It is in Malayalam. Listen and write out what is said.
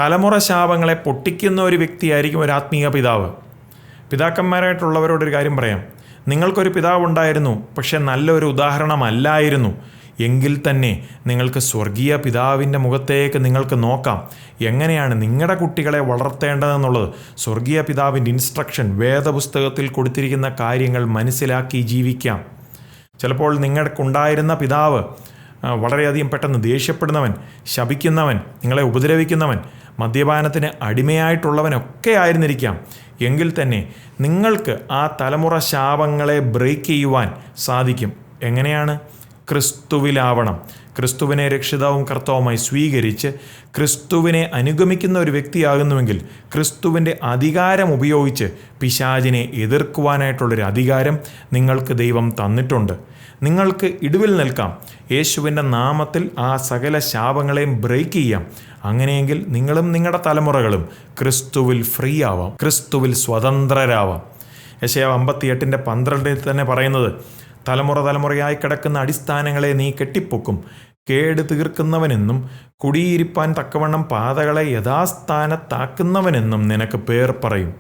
തലമുറ ശാപങ്ങളെ പൊട്ടിക്കുന്ന ഒരു വ്യക്തിയായിരിക്കും ഒരു ആത്മീയ പിതാവ്. പിതാക്കന്മാരായിട്ടുള്ളവരോടൊരു കാര്യം പറയാം. നിങ്ങൾക്കൊരു പിതാവുണ്ടായിരുന്നു, പക്ഷെ നല്ലൊരു ഉദാഹരണമല്ലായിരുന്നു. എങ്കിൽ തന്നെ നിങ്ങൾക്ക് സ്വർഗീയ പിതാവിൻ്റെ മുഖത്തേക്ക് നിങ്ങൾക്ക് നോക്കാം. എങ്ങനെയാണ് നിങ്ങളുടെ കുട്ടികളെ വളർത്തേണ്ടതെന്നുള്ളത് സ്വർഗീയ പിതാവിൻ്റെ ഇൻസ്ട്രക്ഷൻ വേദപുസ്തകത്തിൽ കൊടുത്തിരിക്കുന്ന കാര്യങ്ങൾ മനസ്സിലാക്കി ജീവിക്കാം. ചിലപ്പോൾ നിങ്ങൾക്കുണ്ടായിരുന്ന പിതാവ് വളരെയധികം പെട്ടെന്ന് ദേഷ്യപ്പെടുന്നവൻ, ശപിക്കുന്നവൻ, നിങ്ങളെ ഉപദ്രവിക്കുന്നവൻ, മദ്യപാനത്തിന് അടിമയായിട്ടുള്ളവനൊക്കെ ആയിരുന്നിരിക്കാം. എങ്കിൽ തന്നെ നിങ്ങൾക്ക് ആ തലമുറ ശാപങ്ങളെ ബ്രേക്ക് ചെയ്യുവാൻ സാധിക്കും. എങ്ങനെയാണ്? ക്രിസ്തുവിലാവണം. ക്രിസ്തുവിനെ രക്ഷിതാവും കർത്താവുമായി സ്വീകരിച്ച് ക്രിസ്തുവിനെ അനുഗമിക്കുന്ന ഒരു വ്യക്തിയാകുന്നുവെങ്കിൽ ക്രിസ്തുവിൻ്റെ അധികാരം ഉപയോഗിച്ച് പിശാചിനെ എതിർക്കുവാനായിട്ടുള്ളൊരു അധികാരം നിങ്ങൾക്ക് ദൈവം തന്നിട്ടുണ്ട്. നിങ്ങൾക്ക് ഇടിവിൽ നിൽക്കാം. യേശുവിൻ്റെ നാമത്തിൽ ആ സകല ശാപങ്ങളെയും ബ്രേക്ക് ചെയ്യാം. അങ്ങനെയെങ്കിൽ നിങ്ങളും നിങ്ങളുടെ തലമുറകളും ക്രിസ്തുവിൽ ഫ്രീ ആവാം, ക്രിസ്തുവിൽ സ്വതന്ത്രരാവാം. യെശയ്യാവ് 58:12 തന്നെ പറയുന്നത്, തലമുറയായി കിടക്കുന്ന അടിസ്ഥാനങ്ങളെ നീ കെട്ടിപ്പൊക്കും, കേട് തീർക്കുന്നവനെന്നും കുടിയിരിപ്പാൻ തക്കവണ്ണം പാതകളെ യഥാസ്ഥാനത്താക്കുന്നവനെന്നും നിനക്ക് പേർ പറയും.